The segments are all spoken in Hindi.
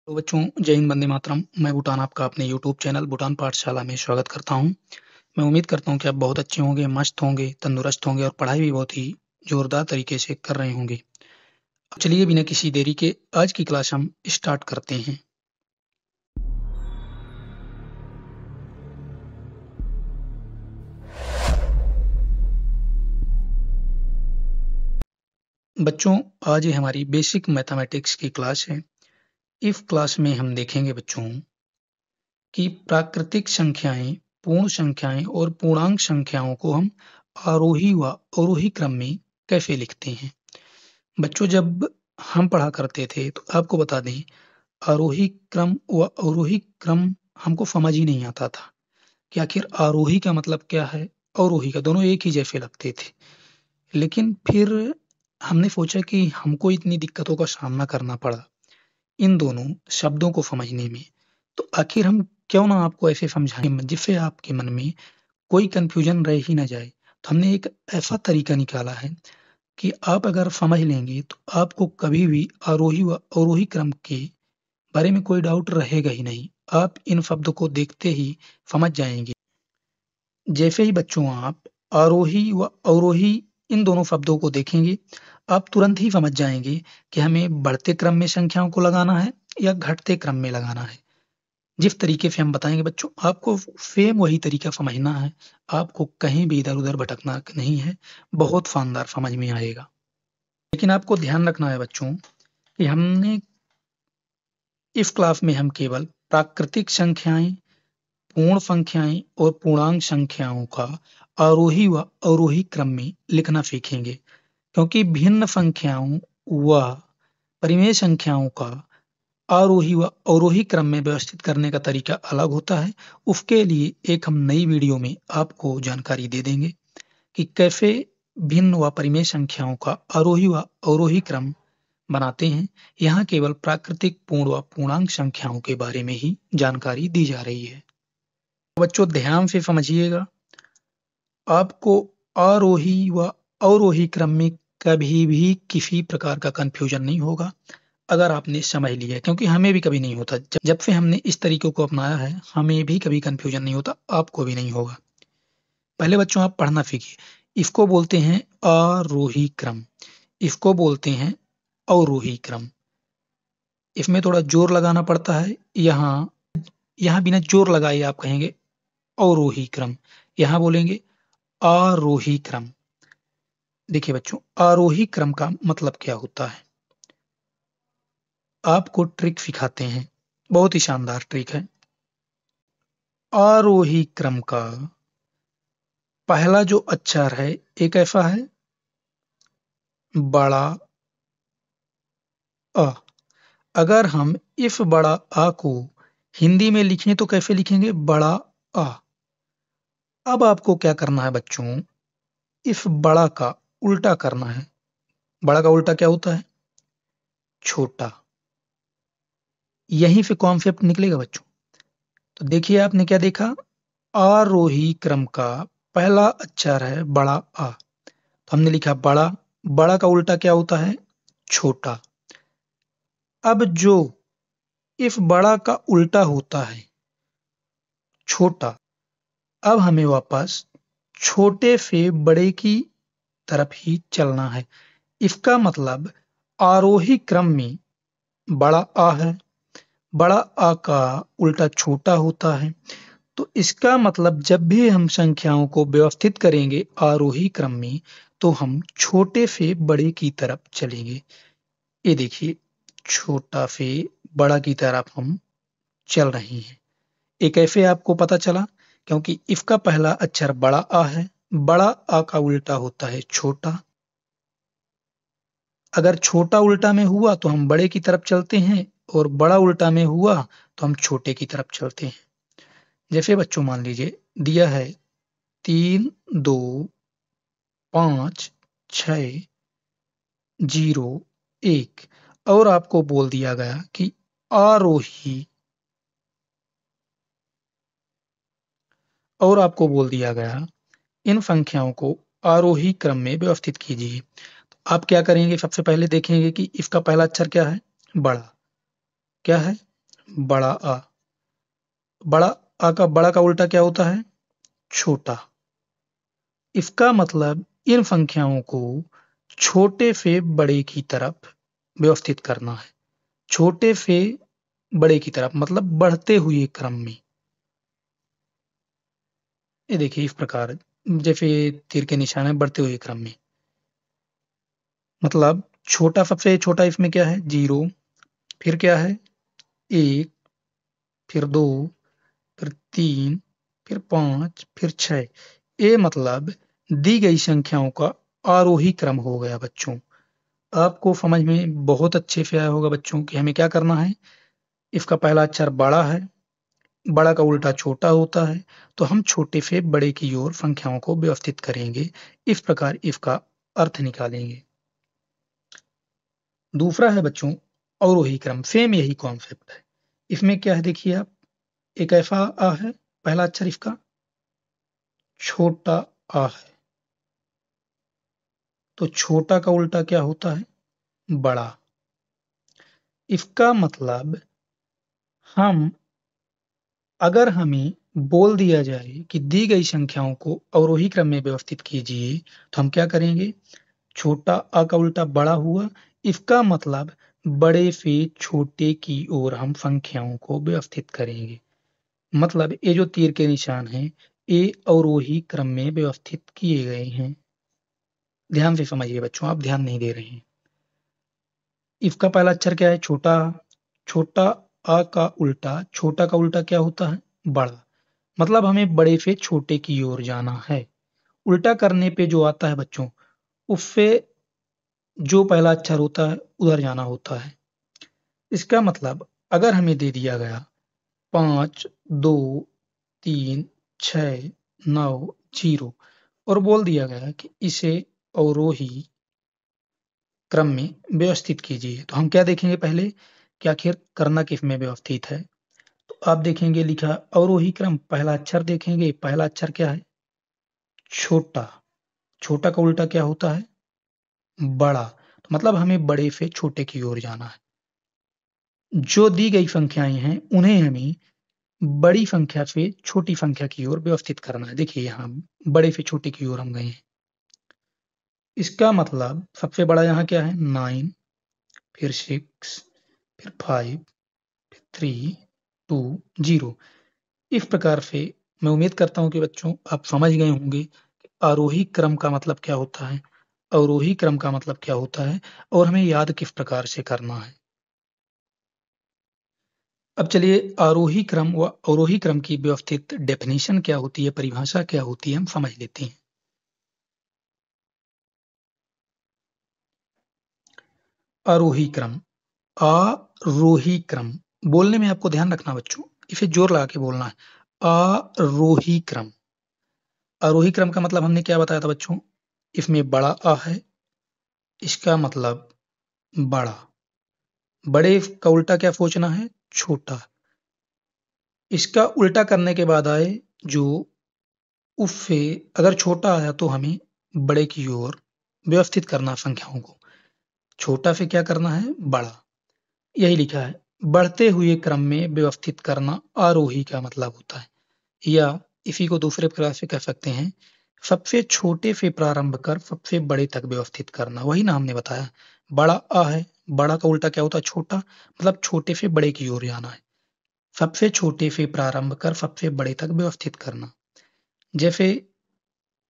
तो बच्चों, जय हिंद, वंदे मातरम। मैं भूटान आपका अपने यूट्यूब चैनल भूटान पाठशाला में स्वागत करता हूँ। मैं उम्मीद करता हूँ कि आप बहुत अच्छे होंगे, मस्त होंगे, तंदुरुस्त होंगे और पढ़ाई भी बहुत ही जोरदार तरीके से कर रहे होंगे। चलिए बिना किसी देरी के आज की क्लास हम स्टार्ट करते हैं। बच्चों, आज ये हमारी बेसिक मैथमेटिक्स की क्लास है। इस क्लास में हम देखेंगे बच्चों कि प्राकृतिक संख्याएं, पूर्ण संख्याएं और पूर्णांक संख्याओं को हम आरोही व अवरोही क्रम में कैसे लिखते हैं। बच्चों, जब हम पढ़ा करते थे तो आपको बता दें, आरोही क्रम व अवरोही क्रम हमको समझ ही नहीं आता था कि आखिर आरोही का मतलब क्या है, अवरोही का, दोनों एक ही जैसे लगते थे। लेकिन फिर हमने सोचा कि हमको इतनी दिक्कतों का सामना करना पड़ा इन दोनों शब्दों को समझने में, तो आखिर हम क्यों ना आपको ऐसे समझाएं जिससे आपके मन में कोई कंफ्यूजन रह ही ना जाए। तो हमने एक ऐसा तरीका निकाला है कि आप अगर समझ लेंगे तो आपको कभी भी आरोही व अवरोही क्रम के बारे में कोई डाउट रहेगा ही नहीं। आप इन शब्दों को देखते ही समझ जाएंगे। जैसे ही बच्चों आप आरोही व अवरोही इन दोनों शब्दों को देखेंगे, आप तुरंत ही समझ जाएंगे कि हमें बढ़ते क्रम में संख्याओं को लगाना है या घटते क्रम में लगाना है। जिस तरीके से हम बताएंगे बच्चों, आपको सेम वही तरीका समझना है। आपको कहीं भी इधर उधर भटकना नहीं है। बहुत शानदार समझ में आएगा। लेकिन आपको ध्यान रखना है बच्चों कि हमने इस क्लास में हम केवल प्राकृतिक संख्याएं, पूर्ण संख्याएं और पूर्णांक संख्याओं का आरोही व अवरोही क्रम में लिखना सीखेंगे, क्योंकि भिन्न संख्याओं व परिमेय संख्याओं का आरोही व अवरोही क्रम में व्यवस्थित करने का तरीका अलग होता है। उसके लिए एक हम नई वीडियो में आपको जानकारी दे देंगे कि कैसे भिन्न व परिमेय संख्याओं का आरोही व अवरोही क्रम बनाते हैं। यहाँ केवल प्राकृतिक, पूर्ण व पूर्णांक संख्याओं के बारे में ही जानकारी दी जा रही है। बच्चों, ध्यान से समझिएगा। आपको आरोही व अवरोही क्रम में कभी भी किसी प्रकार का कंफ्यूजन नहीं होगा अगर आपने समझ लिया, क्योंकि हमें भी कभी नहीं होता। जब से हमने इस तरीकों को अपनाया है, हमें भी कभी कंफ्यूजन नहीं होता, आपको भी नहीं होगा। पहले बच्चों आप पढ़ना सीखिए। इसको बोलते हैं आरोही क्रम, इसको बोलते हैं अवरोही क्रम। इसमें थोड़ा जोर लगाना पड़ता है। यहाँ यहाँ बिना जोर लगाए आप कहेंगे अवरोही क्रम, यहाँ बोलेंगे आरोही क्रम। देखिए बच्चों, आरोही क्रम का मतलब क्या होता है, आपको ट्रिक सिखाते हैं। बहुत ही शानदार ट्रिक है। आरोही क्रम का पहला जो अक्षर है एक ऐसा है बड़ा अ। अगर हम इस बड़ा आ को हिंदी में लिखें तो कैसे लिखेंगे, बड़ा आ। अब आपको क्या करना है बच्चों, इस बड़ा का उल्टा करना है। बड़ा का उल्टा क्या होता है, छोटा। यहीं से कॉन्सेप्ट निकलेगा बच्चों। तो देखिए आपने क्या देखा, आरोही क्रम का पहला अक्षर है बड़ा आ, तो हमने लिखा बड़ा। बड़ा का उल्टा क्या होता है, छोटा। अब जो इस बड़ा का उल्टा होता है छोटा, अब हमें वापस छोटे से बड़े की तरफ ही चलना है। इसका मतलब आरोही क्रम में बड़ा आ है, बड़ा आ का उल्टा छोटा होता है। तो इसका मतलब जब भी हम संख्याओं को व्यवस्थित करेंगे आरोही क्रम में, तो हम छोटे से बड़े की तरफ चलेंगे। ये देखिए, छोटा से बड़ा की तरफ हम चल रहे हैं। ये कैसे आपको पता चला, क्योंकि इसका पहला अक्षर बड़ा आ है, बड़ा आ का उल्टा होता है छोटा। अगर छोटा उल्टा में हुआ तो हम बड़े की तरफ चलते हैं, और बड़ा उल्टा में हुआ तो हम छोटे की तरफ चलते हैं। जैसे बच्चों मान लीजिए दिया है 3, 2, 5, 6, 0, 1, और आपको बोल दिया गया कि आरोही, और आपको बोल दिया गया इन संख्याओं को आरोही क्रम में व्यवस्थित कीजिए। तो आप क्या करेंगे, सबसे पहले देखेंगे कि इसका पहला अक्षर क्या है, बड़ा। क्या है, बड़ा आ। बड़ा का उल्टा क्या होता है? छोटा। इसका मतलब इन संख्याओं को छोटे से बड़े की तरफ व्यवस्थित करना है। छोटे से बड़े की तरफ मतलब बढ़ते हुए क्रम में। ये देखिए इस प्रकार, जैसे तीर के निशान है, बढ़ते हुए क्रम में। मतलब छोटा, सबसे छोटा इसमें क्या है? 0, फिर क्या है? 1, फिर 2, फिर 3, फिर 5, फिर 6। ये मतलब दी गई संख्याओं का आरोही क्रम हो गया बच्चों। आपको समझ में बहुत अच्छे से आया होगा बच्चों कि हमें क्या करना है। इसका पहला अक्षर बड़ा है, बड़ा का उल्टा छोटा होता है, तो हम छोटे से बड़े की ओर संख्याओं को व्यवस्थित करेंगे। इस प्रकार इसका अर्थ निकालेंगे। दूसरा है बच्चों अवरोही क्रम, सेम यही कॉन्सेप्ट है। इसमें क्या है देखिए आप, एक ऐसा आ है, पहला अक्षर इसका छोटा आ है, तो छोटा का उल्टा क्या होता है? बड़ा। इसका मतलब हम, अगर हमें बोल दिया जाए कि दी गई संख्याओं को अवरोही क्रम में व्यवस्थित कीजिए, तो हम क्या करेंगे? छोटा आ का उल्टा बड़ा हुआ, इसका मतलब बड़े से छोटे की ओर हम संख्याओं को व्यवस्थित करेंगे। मतलब ये जो तीर के निशान हैं, ये अवरोही क्रम में व्यवस्थित किए गए हैं। ध्यान से समझिए बच्चों, आप ध्यान नहीं दे रहे हैं। इसका पहला अक्षर क्या है? छोटा। छोटा आ का उल्टा, छोटा का उल्टा क्या होता है? बड़ा। मतलब हमें बड़े से छोटे की ओर जाना है। उल्टा करने पे जो आता है बच्चों, उससे जो पहला अक्षर होता है उधर जाना होता है। इसका मतलब अगर हमें दे दिया गया 5, 2, 3, 6, 9, 0 और बोल दिया गया कि इसे अवरोही क्रम में व्यवस्थित कीजिए, तो हम क्या देखेंगे पहले कि आखिर करना किस में व्यवस्थित है। तो आप देखेंगे लिखा अवरोही क्रम, पहला अक्षर देखेंगे, पहला अक्षर क्या है? छोटा। छोटा का उल्टा क्या होता है? बड़ा। तो मतलब हमें बड़े से छोटे की ओर जाना है। जो दी गई संख्याएं हैं उन्हें हमें बड़ी संख्या से छोटी संख्या की ओर व्यवस्थित करना है। देखिए यहाँ बड़े से छोटे की ओर हम गए हैं। इसका मतलब सबसे बड़ा यहाँ क्या है? 9, फिर 6, फिर 5, फिर 3, 2, 0। इस प्रकार से मैं उम्मीद करता हूं कि बच्चों आप समझ गए होंगे कि आरोही क्रम का मतलब क्या होता है, अवरोही क्रम का मतलब क्या होता है, और हमें याद किस प्रकार से करना है। अब चलिए आरोही क्रम व अवरोही क्रम की व्यवस्थित डेफिनेशन क्या होती है, परिभाषा क्या होती है, हम समझ लेते हैं। आरोही क्रम, आरोही क्रम बोलने में आपको ध्यान रखना बच्चों, इसे जोर लगा के बोलना है। आरोही क्रम। आरोही क्रम का मतलब हमने क्या बताया था बच्चों? इसमें बड़ा आ है, इसका मतलब बड़ा। बड़े का उल्टा क्या सोचना है? छोटा। इसका उल्टा करने के बाद आए जो उससे, अगर छोटा आया तो हमें बड़े की ओर व्यवस्थित करना संख्याओं को। छोटा से क्या करना है? बड़ा। यही लिखा है। बढ़ते हुए क्रम में व्यवस्थित करना आरोही का मतलब होता है, या इसी को दूसरे प्रकार से कह सकते हैं, सबसे छोटे से प्रारंभ कर सबसे बड़े तक व्यवस्थित करना। वही ना हमने बताया, बड़ा आ है, बड़ा का उल्टा क्या होता है? छोटा। मतलब छोटे से बड़े की ओर जाना है। सबसे छोटे से प्रारंभ कर सबसे बड़े तक व्यवस्थित करना। जैसे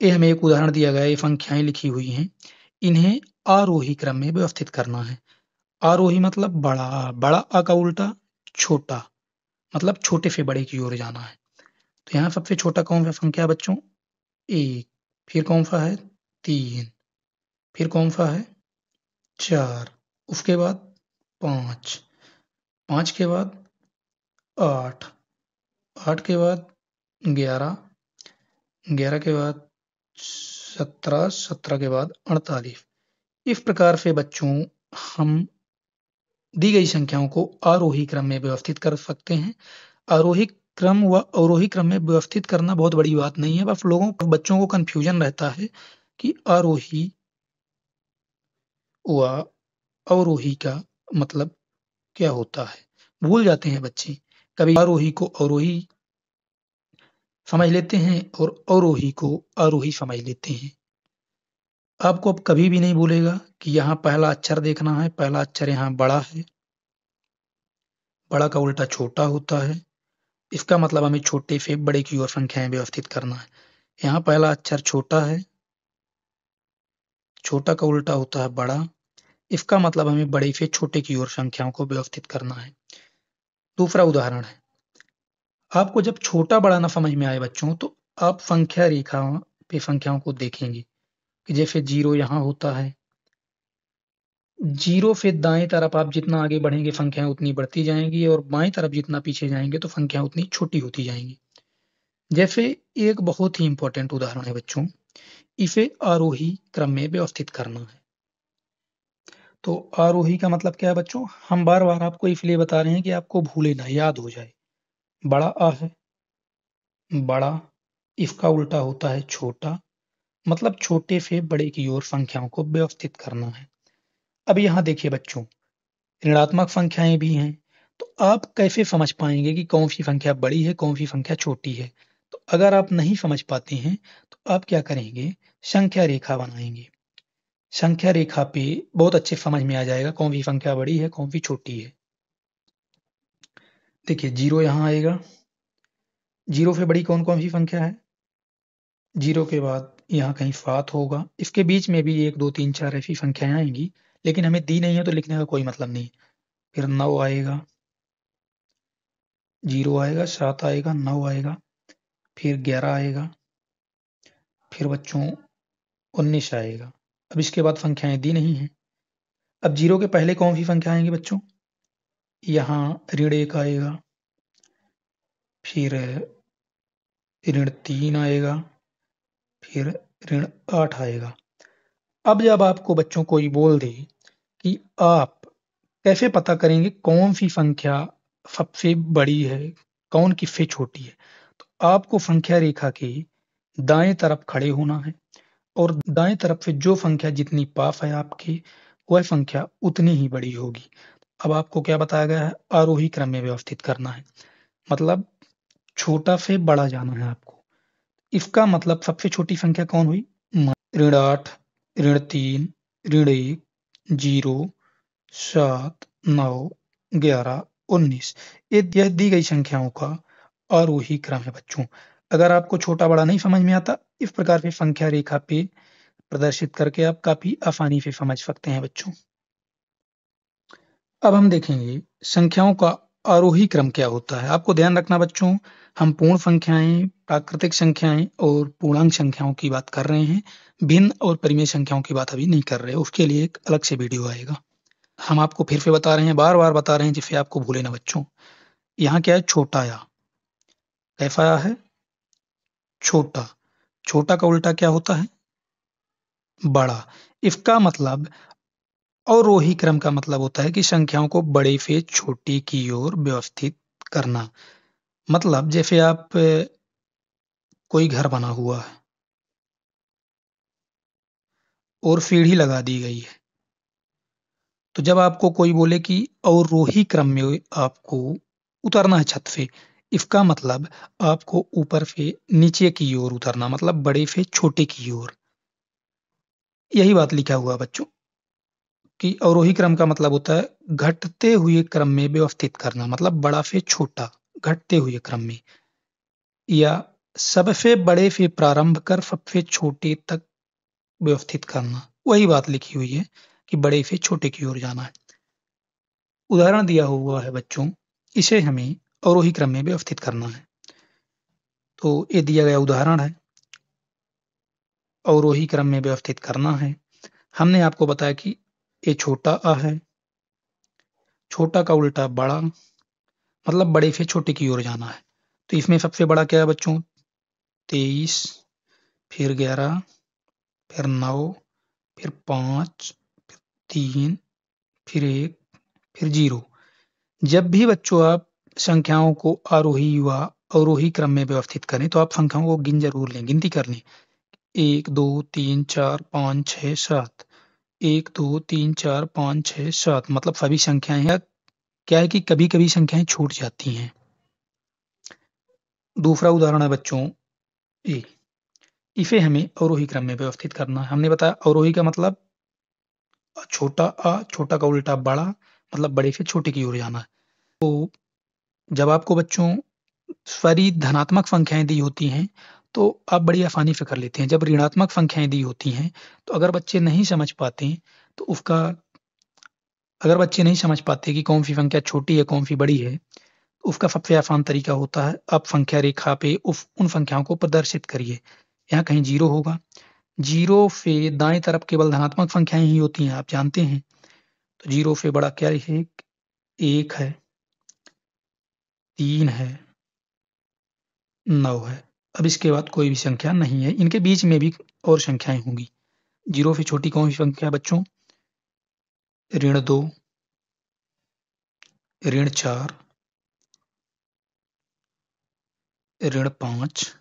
ये हमें एक उदाहरण दिया गया है, ये संख्याएं लिखी हुई हैं, इन्हें आरोही क्रम में व्यवस्थित करना है। आरोही मतलब बड़ा, बड़ा आ का उल्टा छोटा, मतलब छोटे से बड़े की ओर जाना है। तो यहाँ सबसे छोटा कौन सा संख्या है बच्चों? 1, फिर कौन सा है? 3, फिर कौन सा है? 4, उसके बाद 5, 5 के बाद 8, 8 के बाद 11, 11 के बाद 17, 17 के बाद 48। इस प्रकार से बच्चों हम दी गई संख्याओं को आरोही क्रम में व्यवस्थित कर सकते हैं। आरोही क्रम व अवरोही क्रम में व्यवस्थित करना बहुत बड़ी बात नहीं है, बस बच्चों को कंफ्यूजन रहता है कि आरोही व अवरोही का मतलब क्या होता है। भूल जाते हैं बच्चे। कभी आरोही को अवरोही समझ लेते हैं और अवरोही को आरोही समझ लेते हैं। आपको अब कभी भी नहीं भूलेगा कि यहाँ पहला अक्षर देखना है, पहला अक्षर यहाँ बड़ा है, बड़ा का उल्टा छोटा होता है। इसका मतलब हमें छोटे से बड़े की ओर संख्याएं व्यवस्थित करना है। यहाँ पहला अक्षर छोटा है, छोटा का उल्टा होता है बड़ा। इसका मतलब हमें बड़े से छोटे की ओर संख्याओं को व्यवस्थित करना है। दूसरा उदाहरण है, आपको जब छोटा बड़ा ना समझ में आए बच्चों, तो आप संख्या रेखा पे संख्याओं को देखेंगे कि जैसे 0 यहाँ होता है। 0 से दाएं तरफ आप जितना आगे बढ़ेंगे संख्याएं उतनी बढ़ती जाएंगी और बाएं तरफ जितना पीछे जाएंगे तो संख्याएं उतनी छोटी होती जाएंगी। जैसे एक बहुत ही इंपॉर्टेंट उदाहरण है बच्चों, इसे आरोही क्रम में व्यवस्थित करना है। तो आरोही का मतलब क्या है बच्चों? हम बार बार आपको इसलिए बता रहे हैं कि आपको भूले ना, याद हो जाए। बड़ा आ है, बड़ा, इसका उल्टा होता है छोटा, मतलब छोटे से बड़े की ओर संख्याओं को व्यवस्थित करना है। अब यहाँ देखिए बच्चों, ऋणात्मक संख्याएं भी हैं, तो आप कैसे समझ पाएंगे कि कौन सी संख्या बड़ी है, कौन सी संख्या छोटी है? तो अगर आप नहीं समझ पाते हैं तो आप क्या करेंगे, संख्या रेखा बनाएंगे। संख्या रेखा पे बहुत अच्छे समझ में आ जाएगा कौन सी संख्या बड़ी है, कौन सी छोटी है। देखिए 0 यहाँ आएगा, 0 से बड़ी कौन कौन सी संख्या है? 0 के बाद यहाँ कहीं 7 होगा, इसके बीच में भी 1 2 3 4 ऐसी संख्याएं आएंगी, लेकिन हमें दी नहीं है तो लिखने का कोई मतलब नहीं। फिर 9 आएगा, 0 आएगा, 7 आएगा, 9 आएगा, फिर 11 आएगा, फिर बच्चों 19 आएगा। अब इसके बाद संख्याएं दी नहीं है। अब 0 के पहले कौन सी संख्या आएंगी बच्चों? यहाँ ऋण 1 आएगा, फिर ऋण 3 आएगा, फिर ऋण 8 आएगा। अब जब आपको बच्चों कोई बोल दे कि आप कैसे पता करेंगे कौन सी संख्या सबसे बड़ी है, कौन किससे छोटी है, तो आपको संख्या रेखा के दाएं तरफ खड़े होना है और दाएं तरफ से जो संख्या जितनी पास है आपके, वह संख्या उतनी ही बड़ी होगी। अब आपको क्या बताया गया है? आरोही क्रम में व्यवस्थित करना है, मतलब छोटा से बड़ा जाना है आपको। इसका मतलब सबसे छोटी संख्या कौन हुई? ऋण 8, ऋण 3, ऋण 1, 0, 7, 9, 11, 19। यह दी गई संख्याओं का आरोही क्रम है बच्चों। अगर आपको छोटा बड़ा नहीं समझ में आता, इस प्रकार की संख्या रेखा पे प्रदर्शित करके आप काफी आसानी से समझ सकते हैं बच्चों। अब हम देखेंगे संख्याओं का आरोही क्रम क्या होता है। आपको ध्यान रखना बच्चों, हम पूर्ण संख्याएं, प्राकृतिक संख्याएं और पूर्णांक संख्याओं की बात कर रहे हैं, भिन्न और परिमेय संख्याओं की बात अभी नहीं कर रहे। उसके लिए एक अलग से वीडियो आएगा। हम आपको फिर से बता रहे हैं, बार बार बता रहे हैं, जिससे आपको भूले ना बच्चों। यहाँ क्या है? छोटा या। कैसा या है? छोटा। छोटा का उल्टा क्या होता है? बड़ा। इसका मतलब अवरोही क्रम का मतलब होता है कि संख्याओं को बड़े से छोटे की ओर व्यवस्थित करना। मतलब जैसे आप कोई घर बना हुआ है और सीढ़ी लगा दी गई है, तो जब आपको कोई बोले कि अवरोही क्रम में आपको उतरना है छत से, इसका मतलब आपको ऊपर से नीचे की ओर उतरना, मतलब बड़े से छोटे की ओर। यही बात लिखा हुआ बच्चों कि अवरोही क्रम का मतलब होता है घटते हुए क्रम में व्यवस्थित करना, मतलब बड़ा से छोटा घटते हुए क्रम में, या सबसे बड़े से प्रारंभ कर सबसे छोटे तक व्यवस्थित करना। वही बात लिखी हुई है कि बड़े से छोटे की ओर जाना है। उदाहरण दिया हुआ है बच्चों, इसे हमें अवरोही क्रम में व्यवस्थित करना है। तो ये दिया गया उदाहरण है, अवरोही क्रम में व्यवस्थित करना है। हमने आपको बताया कि ये छोटा अ है, छोटा का उल्टा बड़ा, मतलब बड़े से छोटे की ओर जाना है। तो इसमें सबसे बड़ा क्या है बच्चों? 23, फिर 11, फिर 9, फिर 5, 3, फिर 1, फिर 0। जब भी बच्चों आप संख्याओं को आरोही व अवरोही क्रम में व्यवस्थित करें, तो आप संख्याओं को गिन जरूर लें, गिनती कर लें। 1 2 3 4 5 6 7, 1 2 3 4 5 6 7, मतलब सभी संख्याएं हैं क्या है कि कभी-कभी संख्याएं छूट जाती हैं। दूसरा उदाहरण है बच्चों ए। इसे हमें अवरोही क्रम में व्यवस्थित करना है। हमने बताया अवरोही का मतलब छोटा अ, छोटा का उल्टा बड़ा, मतलब बड़े से छोटे की ओर जाना है। तो जब आपको बच्चों सारी धनात्मक संख्याएं दी होती हैं, तो आप बड़ी आसानी से कर लेते हैं। जब ऋणात्मक संख्याएं दी होती हैं, तो अगर बच्चे नहीं समझ पाते, तो अगर बच्चे नहीं समझ पाते कि कौन सी संख्या छोटी है, कौन सी बड़ी है, उसका सबसे आसान तरीका होता है, आप संख्या रेखा पे उन संख्याओं को प्रदर्शित करिए। यहाँ कहीं 0 होगा, 0 से दाएं तरफ केवल धनात्मक संख्याएं ही होती हैं, आप जानते हैं। तो 0 से बड़ा क्या है? 1 है, 3 है, 9 है। अब इसके बाद कोई भी संख्या नहीं है, इनके बीच में भी और संख्याएं होंगी। 0 से छोटी कौन सी संख्या है बच्चों? ऋण 2, ऋण 4, ऋण 5,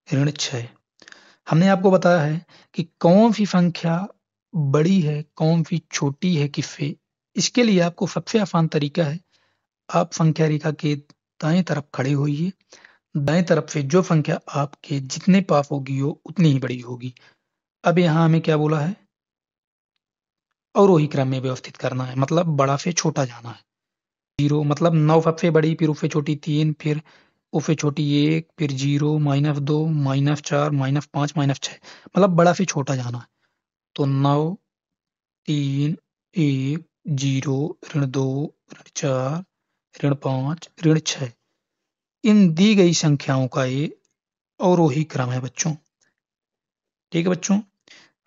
ऋण 6। हमने आपको बताया है कि कौन सी संख्या बड़ी है, कौन सी छोटी है किससे। इसके लिए आपको सबसे आसान तरीका है, आप संख्या रेखा के दाएं तरफ खड़े होइए। दाएं तरफ से जो संख्या आपके जितने पास होगी वो उतनी ही बड़ी होगी। अब यहाँ हमें क्या बोला है? अवरोही क्रम में व्यवस्थित करना है, मतलब बड़ा से छोटा जाना है। 0 मतलब 9 सबसे बड़ी, फिर उससे छोटी 3, फिर उससे छोटी 1, फिर 0, -2, -4, -5, -6, मतलब बड़ा से छोटा जाना है। तो 9, 3, 1, 0, ऋण 2, ऋण 4, ऋण 5, ऋण 6। इन दी गई संख्याओं का ये अवरोही क्रम है बच्चों। ठीक है बच्चों,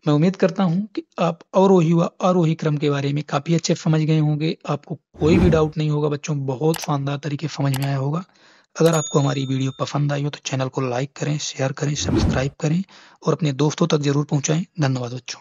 मैं उम्मीद करता हूँ कि आप अवरोही व आरोही क्रम के बारे में काफ़ी अच्छे समझ गए होंगे। आपको कोई भी डाउट नहीं होगा बच्चों, बहुत शानदार तरीके से समझ में आया होगा। अगर आपको हमारी वीडियो पसंद आई हो तो चैनल को लाइक करें, शेयर करें, सब्सक्राइब करें और अपने दोस्तों तक ज़रूर पहुँचाएँ। धन्यवाद बच्चों।